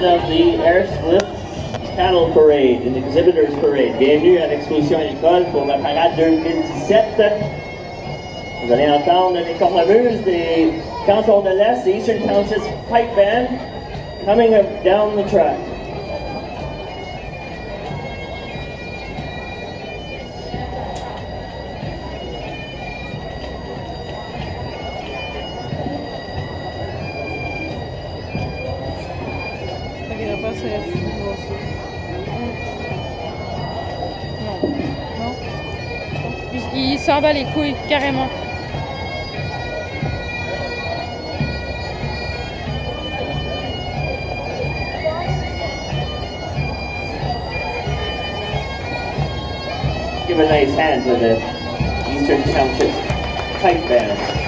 portion of the Ayer'S Cattle Parade, une Exhibitors Parade. Bienvenue à l'exposition agricole pour la parade 2017. Vous allez entendre des cornemuses des cantons de l'Est, the Eastern Townships Pipe Band, coming down the track. Il s'en bat les couilles, carrément. Give a nice hand to the Eastern Townships Pipe Band.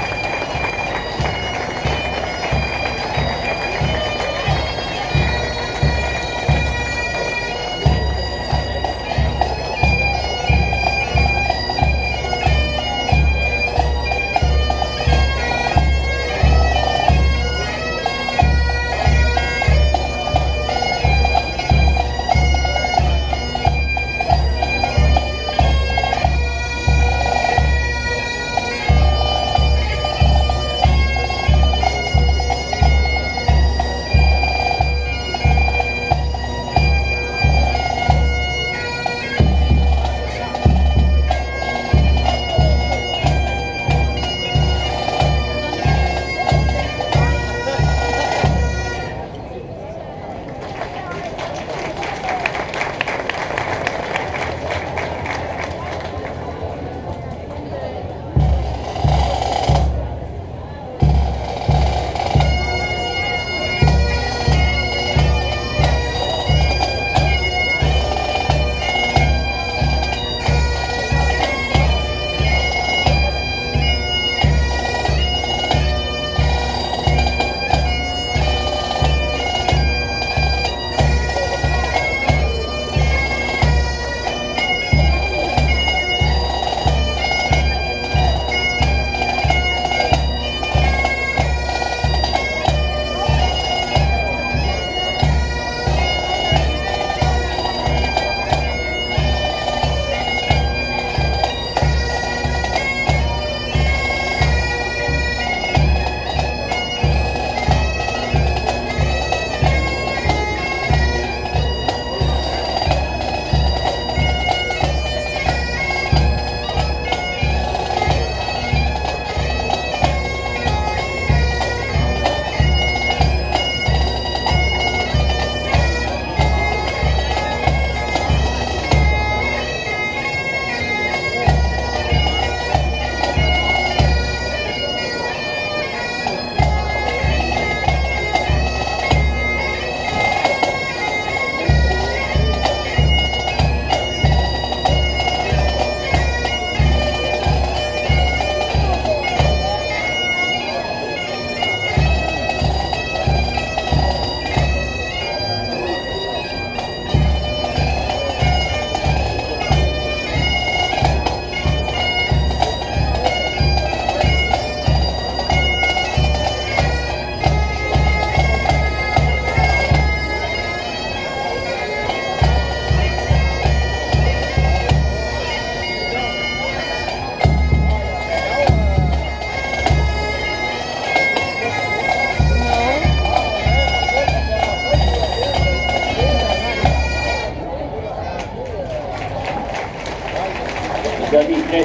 Très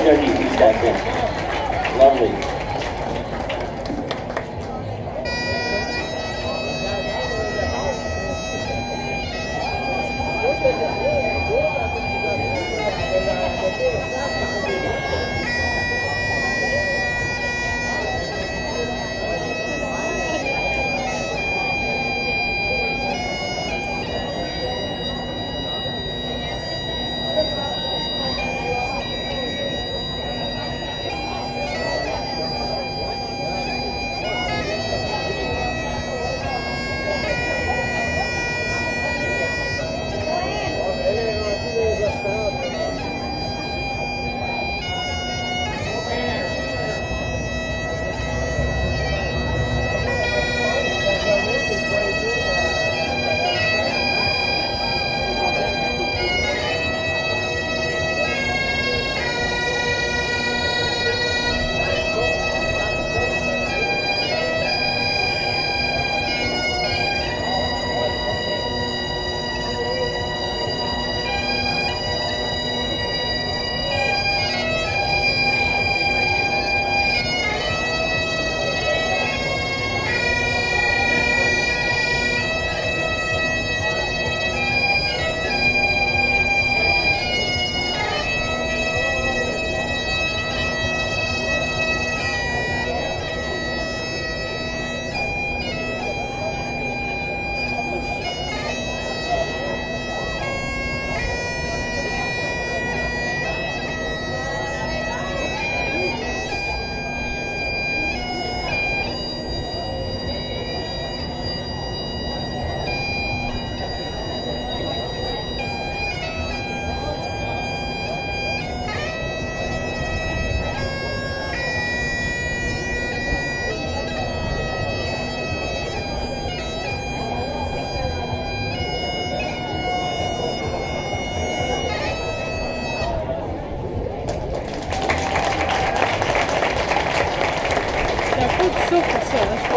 step in. Lovely.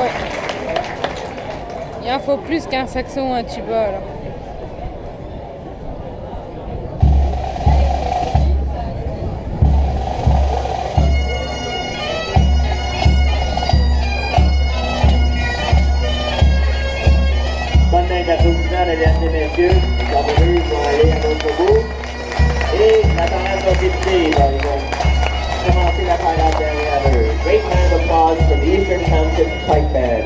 Ouais. Il en faut plus qu'un saxo ou un tuba, là. Bonne main d'applaudissement, mesdames et messieurs. Les abonnés vont aller à notre bout. Et la parade va débuter. Ils vont commencer la parade derrière eux. Great round of applause for the Eastern Township Pipe Band.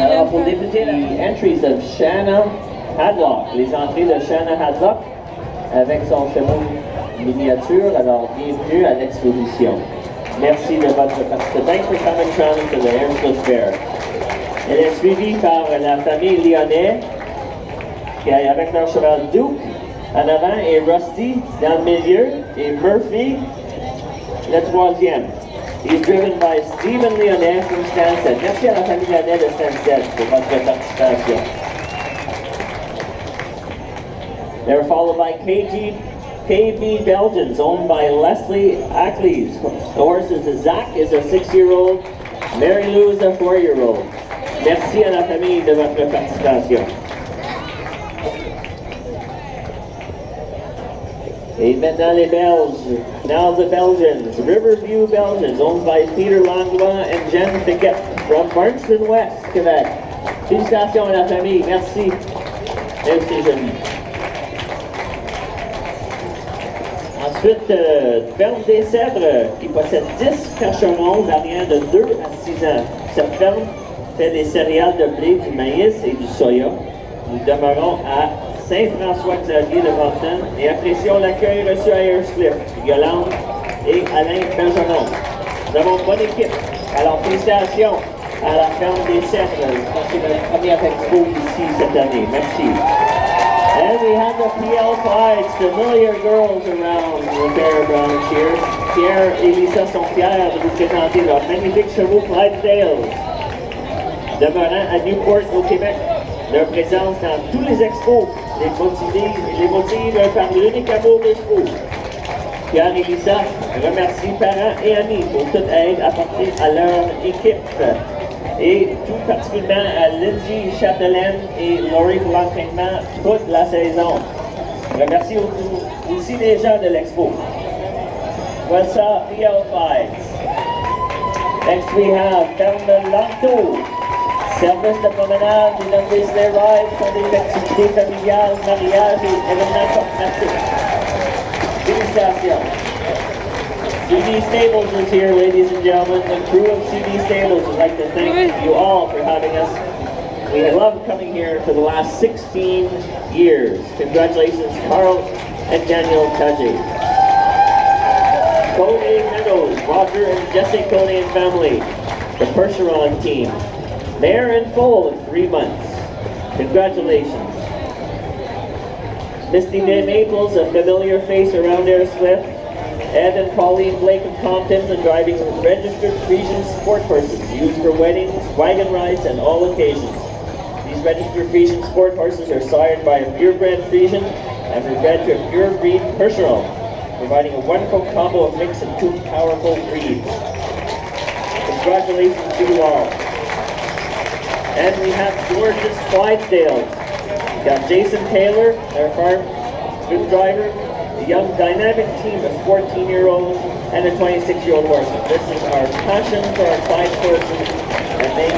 Alors, pour débuter, les entries of Shanna Hadlock, les entrées de Shanna Hadlock avec son chemin miniature. Alors, bienvenue à l'exposition. Merci de votre participation. Thanks for coming to the Ayer'S Fair. Elle est suivie par la famille Lyonnais, qui est avec leur cheval Duke en avant et Rusty dans le milieu et Murphy le troisième. He's driven by Stephen Lyonnais from Stansted. Merci à la famille Lyonnais de Stansted pour votre participation. They're followed by KB Belgians, owned by Leslie Ackleys. The horse is Zach is a 6-year-old, Mary Lou is a 4-year-old. Merci à la famille de votre participation. Et maintenant les Belges. Now the Belgians. Riverview Belgians, owned by Peter Langlois and Jen Piquet from Barnston West, Québec. Félicitations à la famille. Merci. Merci, joli. Ensuite, Ferme des Sèvres, qui possède 10 percherons d'arrière de 2 à 6 ans. Cette ferme fait des céréales de blé, du maïs et du soya. Nous demeurons à Saint-François-Xavier de Moncton et apprécions l'accueil reçu à Ayer'S, Yolande et Alain Bergeron. Nous avons une bonne équipe. Alors, félicitations à la ferme des Sèvres. C'est notre première expo ici cette année. Merci. And we have the PL5s, familiar girls around the fairground here. Pierre et Lisa sont fiers de vous présenter leurs magnifiques chevaux Clydesdales. Demeurant à Newport, au Québec, leur présence dans tous les expos les motive par l'unique amour des chevaux. Pierre et Lisa remercient parents et amis pour toute aide apportée à leur équipe. Et tout particulièrement à Lindsay Châtelaine et Laurie pour l'entraînement toute la saison. Remercie aussi les gens de l'expo. Voilà PL5. Next we have Ferme Lanto. Service de promenade et d'enregistré ride pour des festivités familiales, mariages et événements corporatifs. Félicitations. CD Stables is here, ladies and gentlemen. The crew of CD Stables would like to thank you all for having us. We love coming here for the last 16 years. Congratulations, Carl and Daniel Kaji. Cody Meadows, Roger and Jesse Cody and family, the Percheron team. They're in full in 3 months. Congratulations. Misty Day Maples, a familiar face around Ayer'S. Ed and Pauline Blake of Compton and driving registered Frisian sport horses used for weddings, wagon rides, and all occasions. These registered Friesian sport horses are sired by a purebred Friesian and are bred to a pure breed Percheron, providing a wonderful combo of mix of two powerful breeds. Congratulations to you all. And we have gorgeous Clydesdales. We've got Jason Taylor, our farm good driver, a young dynamic team of 14-year-olds and a 26-year-old horseman. This is our passion for our Clyde horses, and they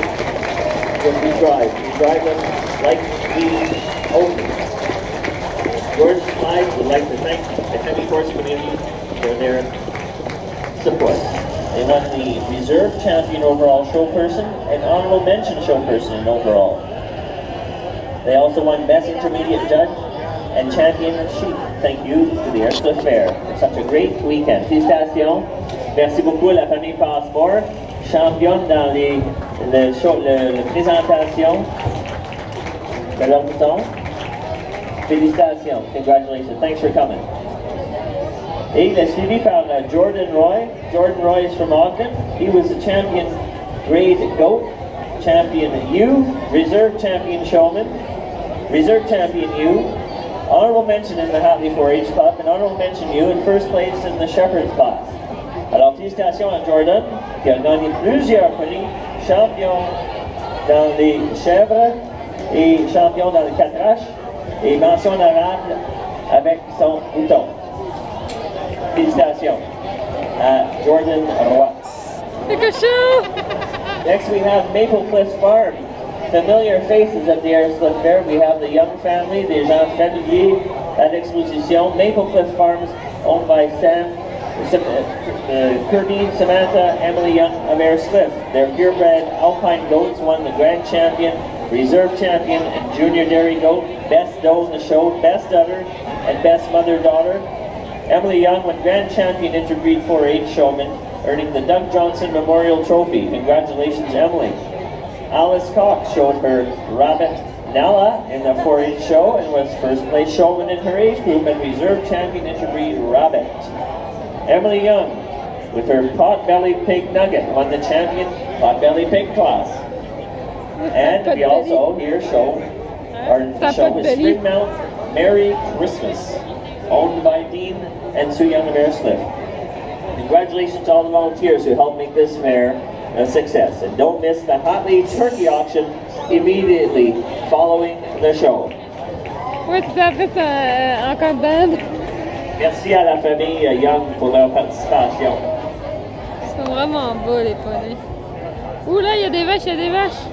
what we drive. We drive them like we own them. George Clyde would like to thank the heavy horse community for their support. They won the Reserve Champion Overall Showperson and Honorable Mention Showperson in Overall. They also won Best Intermediate Judge and Champion Sheep. Thank you to the Ayer'S Fair for such a great weekend. Félicitations. Merci beaucoup à la famille Passeport, championne dans la présentation de leur bouton. Félicitations. Congratulations. Thanks for coming. Et il est suivi par Jordan Roy. Jordan Roy is from Ogden. He was the champion grade goat, champion U, reserve champion showman, reserve champion U, honorable mention in the Hatley 4-H Club, and honorable mention U in first place in the Shepherd's class. Alors félicitations à Jordan, qui a gagné plusieurs prix, champion dans les chèvres et champion dans les 4H, et mention honorable avec son bouton. Félicitations à Jordan Roy. Next we have Maple Cliff Farm. Familiar faces at the Ayer'S Fair. We have the Young family, des gens familiers à l'exposition. Maple Cliff Farms, owned by Kirby, Samantha, Emily Young of Ayer'S Cliff. Their purebred Alpine goats won the Grand Champion, Reserve Champion, and Junior Dairy Goat, Best Doe in the show, Best Udder, and Best Mother-Daughter. Emily Young won Grand Champion Interbreed 4-H Showman, earning the Doug Johnson Memorial Trophy. Congratulations, Emily. Alice Cox showed her rabbit Nella in the 4-H show and was first place showman in her age group and reserve champion interbreed rabbit. Emily Young, with her pot-bellied pig nugget, won the champion pot-bellied pig class. And we also here show our show is Springmount Merry Christmas, owned by Dean and Sue Young of Ayer'S Cliff. Congratulations to all the volunteers who helped make this fair a success. And don't miss the Hatley Turkey Auction immediately following the show. Ouais, ça fait encore band. Merci à la famille Young pour leur participation. Ils sont vraiment beaux les poneys. Ouh là, il y a des vaches, il y a des vaches.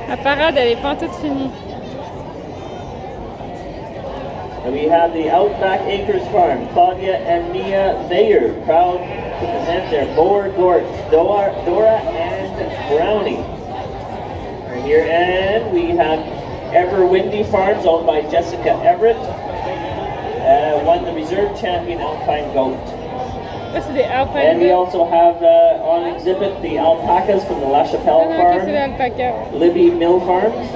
La parade, elle est pas toute finie. And we have the Outback Acres Farm, Claudia and Mia Bayer, proud to present their Boer Gorts, Dora and Brownie. Right here, and we have Ever Windy Farms, owned by Jessica Everett, won the Reserve Champion Alpine Goat. That's the Alpine And we also have on exhibit the alpacas from the La Chapelle Farm, Libby Mill Farms,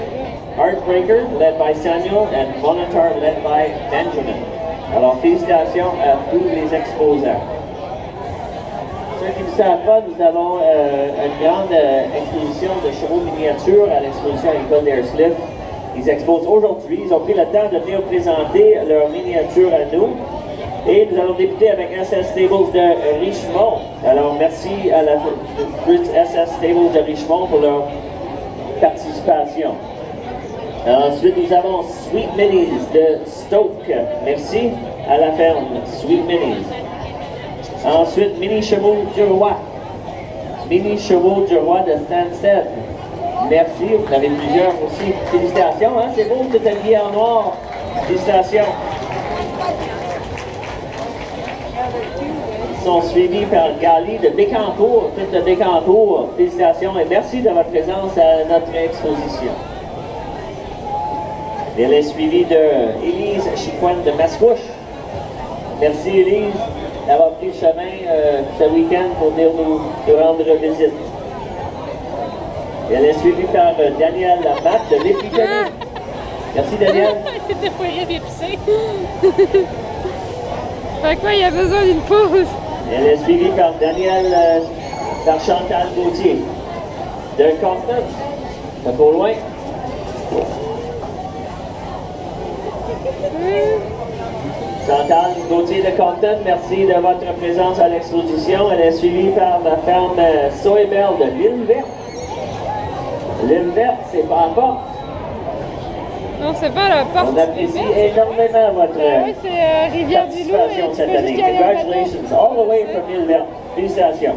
Heartbreaker, led by Samuel, and Monitor, led by Benjamin. Alors, félicitations à tous les exposants. Ceux qui ne savent pas, nous avons une grande exposition de chevaux miniatures à l'exposition à l'école d'Ayer'S Cliff. Ils exposent aujourd'hui, ils ont pris le temps de venir présenter leurs miniatures à nous. Et nous allons débuter avec SS Stables de Richemont. Alors, merci à la SS Stables de Richemont pour leur participation. Ensuite, nous avons Sweet Minis de Stoke. Merci à la ferme Sweet Minis. Ensuite, Mini Chevaux du Roi. Mini Chevaux du Roi de Stansted. Merci, vous en avez plusieurs aussi. Félicitations, hein? C'est beau, tout habillé en noir. Félicitations. Ils sont suivis par Gali de Bécancour, tout de Bécancour. Félicitations et merci de votre présence à notre exposition. Elle est suivie de Élise Chicoine de Mascouche. Merci Élise d'avoir pris le chemin ce week-end pour venir nous rendre visite. Elle est suivie par Daniel Labatte de l'Épicanie. Merci Daniel. C'était foiré d'épicé. Fait quoi, il y a besoin d'une pause. Elle est suivie par Daniel, par Chantal Gauthier de Compton. Pas trop loin. Chantal Gauthier de Compton, merci de votre présence à l'exposition. Elle est suivie par la ferme Soébel de l'île Verte. L'île Verte, c'est pas la porte. Non, c'est pas la porte. On apprécie énormément votre oui, c'est Rivière-du-Loup et tu cette peux année. juste y aller en bateau. Congratulations, all the way from l'île Verte. Félicitations.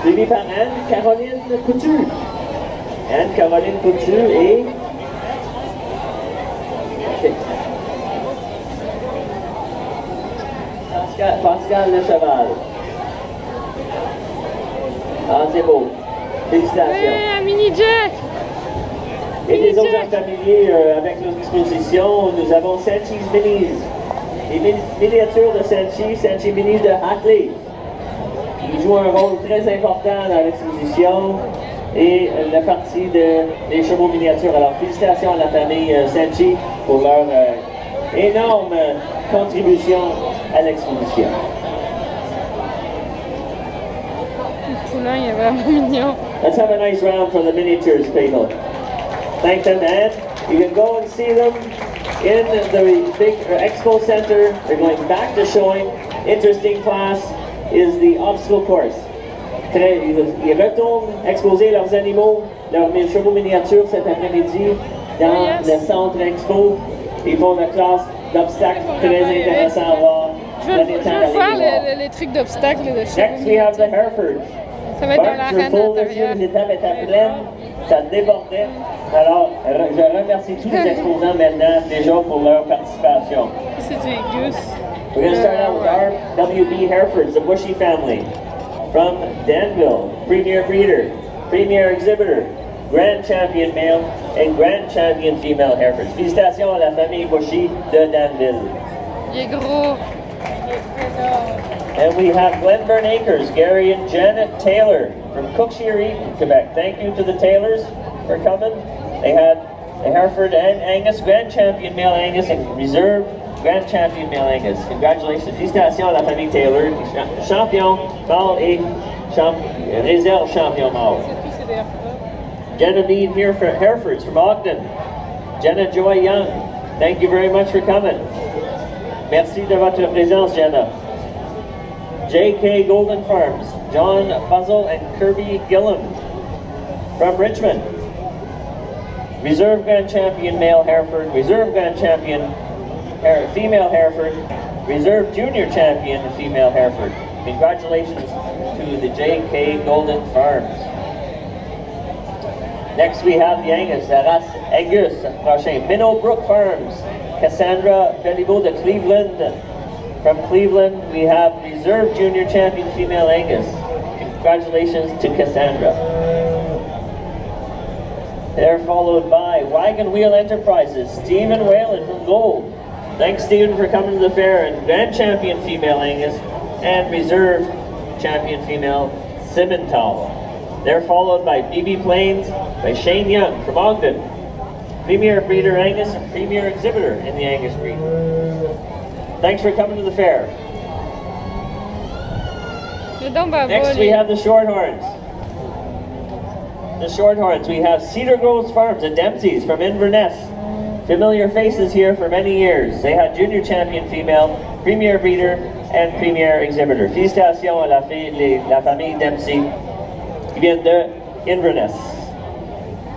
Suivi par Anne-Caroline Couture. Anne-Caroline Couture et... Pascal Le Cheval. Ah, c'est beau. Félicitations. Ouais, un mini Jack. Et des autres familiers avec l'exposition, nous avons Sanchi's Minis. Les miniatures de Sanchi Minis de Hackley. Ils jouent un rôle très important dans l'exposition et la partie des chevaux miniatures. Alors, félicitations à la famille Sanchi pour leur énorme contribution à l'exposition. Le poulain, il est vraiment mignon. Let's have a nice round for the miniatures, people. Thank them, and you can go and see them in the big expo center. They're going back to showing. Interesting class is the obstacle course. Ils retournent exposer leurs animaux, leurs chevaux miniatures cet après-midi dans le centre expo. Ils font la classe d'obstacles très intéressant à voir. Je veux faire les trucs d'obstacles de chez Next we have the Hereford. Ça va être dans l'arène intérieure. L'étape était pleine, ça débordait. Alors, je remercie tous les exposants maintenant déjà pour leur participation. C'est des gousses. We're going to start out with our WB Herefords, the Bushy family. From Danville, Premier Breeder, Premier Exhibitor, Grand Champion Male, and Grand Champion Female Herefords. Félicitations à la famille Bushy de Danville. Il est gros. And we have Glenburn Acres, Gary and Janet Taylor from Cookshear, Quebec. Thank you to the Taylors for coming. They had a Hereford and Angus, Grand Champion Male Angus, and Reserve Grand Champion Male Angus. Congratulations. Félicitations à la famille Taylor, champion mâle et réserve champion mâle. Genevieve Herefords from Ogden. Jenna Joy Young, thank you very much for coming. Merci de votre présence, Jenna. J.K. Golden Farms, John Fuzzle and Kirby Gillam from Richmond. Reserve Grand Champion Male Hereford, Reserve Grand Champion Female Hereford, Reserve Junior Champion Female Hereford. Congratulations to the J.K. Golden Farms. Next we have the Angus, la race Angus, prochain. Minnowbrook Farms, Cassandra Beliveau de Cleveland. From Cleveland, we have Reserve Junior Champion Female Angus. Congratulations to Cassandra. They're followed by Wagon Wheel Enterprises, Stephen Whalen from Gold. Thanks, Stephen, for coming to the fair. And Grand Champion Female Angus and Reserve Champion Female Simmental. They're followed by BB Plains by Shane Young from Ogden. Premier Breeder Angus and Premier Exhibitor in the Angus breed. Thanks for coming to the fair. Next we have the Shorthorns. The Shorthorns, we have Cedar Groves Farms and Dempsey's from Inverness. Familiar faces here for many years. They had Junior Champion Female, Premier Breeder, and Premier Exhibitor. Félicitations à la famille Dempsey qui vient de Inverness.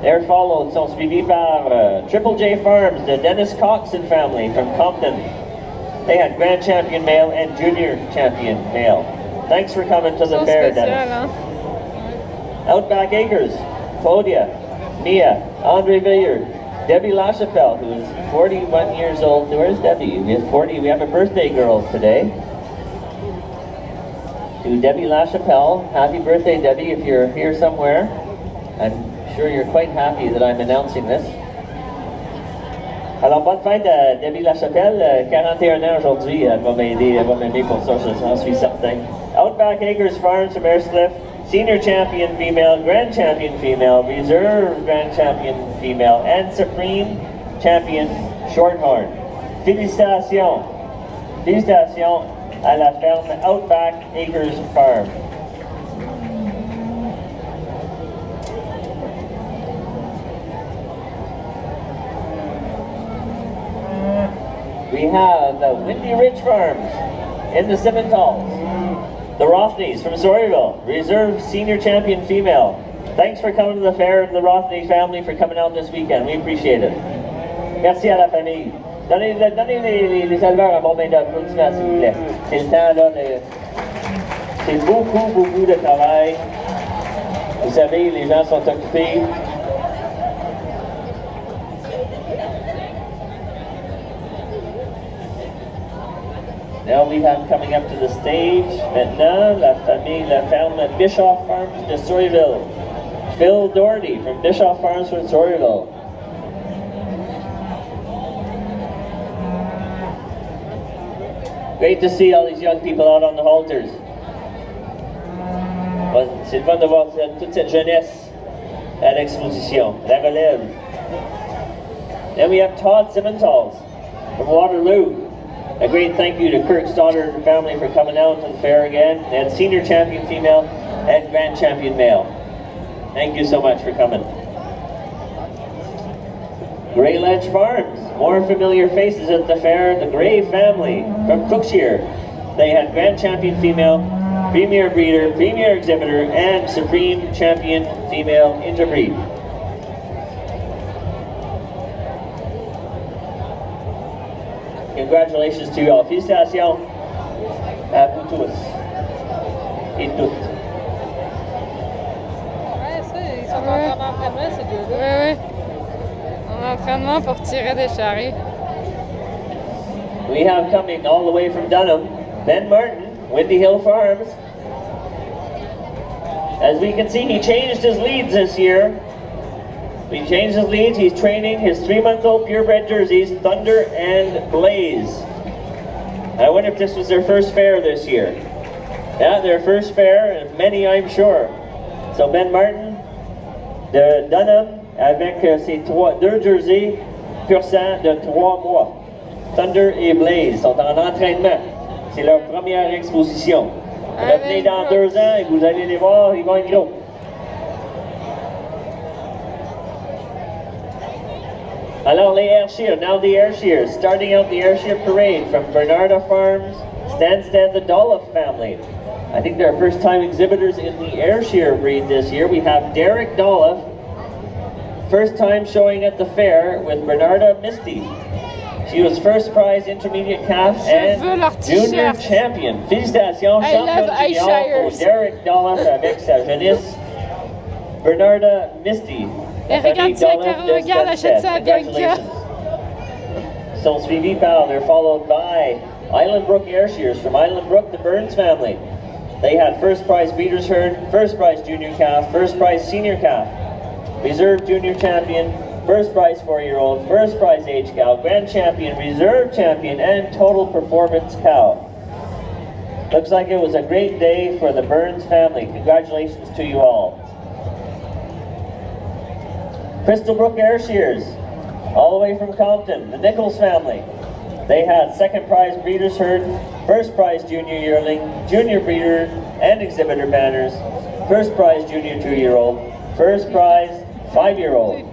They're followed, sont suivis par Triple J Farms, the Dennis Cox and family from Compton. They had Grand Champion Male and Junior Champion Male. Thanks for coming to the fair, Dennis. Outback Acres, Claudia, Mia, Andre Villiard, Debbie LaChapelle, who is 41 years old. Where's Debbie? We have 40. We have a birthday girl today. To Debbie LaChapelle, happy birthday, Debbie, if you're here somewhere. I'm sure you're quite happy that I'm announcing this. Alors, bonne fête à Debbie LaChapelle, 41 ans aujourd'hui. Elle va m'aider pour ça, j'en suis certain. Outback Acres Farms from Ayer'S, Senior Champion Female, Grand Champion Female, Reserve Grand Champion Female, and Supreme Champion Shorthorn. Félicitations. Félicitations à la ferme Outback Acres Farm. have the Windy Ridge Farms in the Simmentals. The Rothneys from Sawyerville, reserve senior champion female. Thanks for coming to the fair, and the Rothney family for coming out this weekend. We appreciate it. Merci à la famille. Donnez les éleveurs un bon bain d'applaudissements, s'il vous plaît. C'est le temps, là. C'est beaucoup de travail. Vous savez, les gens sont occupés. Now we have coming up to the stage, maintenant, la ferme Bischoff Farms de Sawyerville. Phil Doherty from Bischoff Farms from Sawyerville. Great to see all these young people out on the halters. C'est le fun de voir toute cette jeunesse à l'exposition, la relève. Then we have Todd Simmentals from Waterloo. A great thank you to Kirk Stoddard and family for coming out to the fair again. They had senior champion female and grand champion male. Thank you so much for coming. Grey Ledge Farms, more familiar faces at the fair. The Gray family from Cookshire. They had grand champion female, premier breeder, premier exhibitor, and supreme champion female interbreed. Congratulations to you all. Félicitations à vous tous et toutes. Ouais, ça, ils sont encore en entraînement, ces deux-là. Oui. En entraînement pour tirer des charrues. We have coming all the way from Dunham, Ben Martin, Windy Hill Farms. As we can see, he changed his leads this year. He changed his leads. He's training his 3-month-old purebred jerseys, Thunder and Blaze. I wonder if this was their first fair this year. Yeah, their first fair, and many, I'm sure. So Ben Martin de Dunham avec ses deux jerseys pur sang de 3 mois. Thunder et Blaze sont en entraînement. C'est leur première exposition. Revenez dans 2 ans et vous allez les voir, ils vont être gros. Alors les Ayer'S, now the Ayer'S, starting out the Ayer'S parade from Bernarda Farms, Stansted, the Dolph family. I think they're first time exhibitors in the Ayer'S breed this year. We have Derek Dolph, first time showing at the fair with Bernarda Misty. She was first prize intermediate calf and junior champion. Félicitations, champion junior pour Derek Dolph avec sa jeunesse Bernarda Misty. Et regarde ça, regarde, achète ça à Bianca. Sont suivis par, they're followed by Island Brook Ayer'S from Island Brook, the Burns family. They had first prize breeder's herd, first prize junior calf, first prize senior calf, reserve junior champion, first prize 4-year-old, first prize age cow, grand champion, reserve champion, and total performance cow. Looks like it was a great day for the Burns family. Congratulations to you all. Crystal Brook Ayer'S, all the way from Compton, the Nichols family. They had second prize breeder's herd, first prize junior yearling, junior breeder and exhibitor banners, first prize junior 2-year-old, first prize 5-year-old.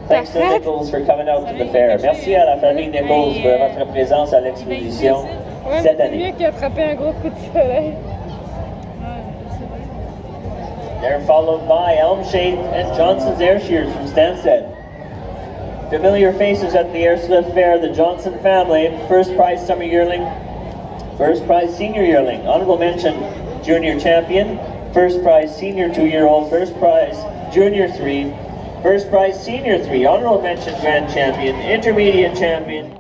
Thanks to Nichols for coming out to the fair. Merci à la famille Nichols pour votre présence à l'exposition cette année. C'est mieux qu'attraper un gros coup de soleil. They're followed by Elmshade and Johnson's Ayer'S from Stansted. Familiar faces at the Ayer'S Fair, the Johnson family, first prize summer yearling, first prize senior yearling, honorable mention junior champion, first prize senior 2-year-old, first prize junior 3, first prize senior 3, honorable mention grand champion, intermediate champion.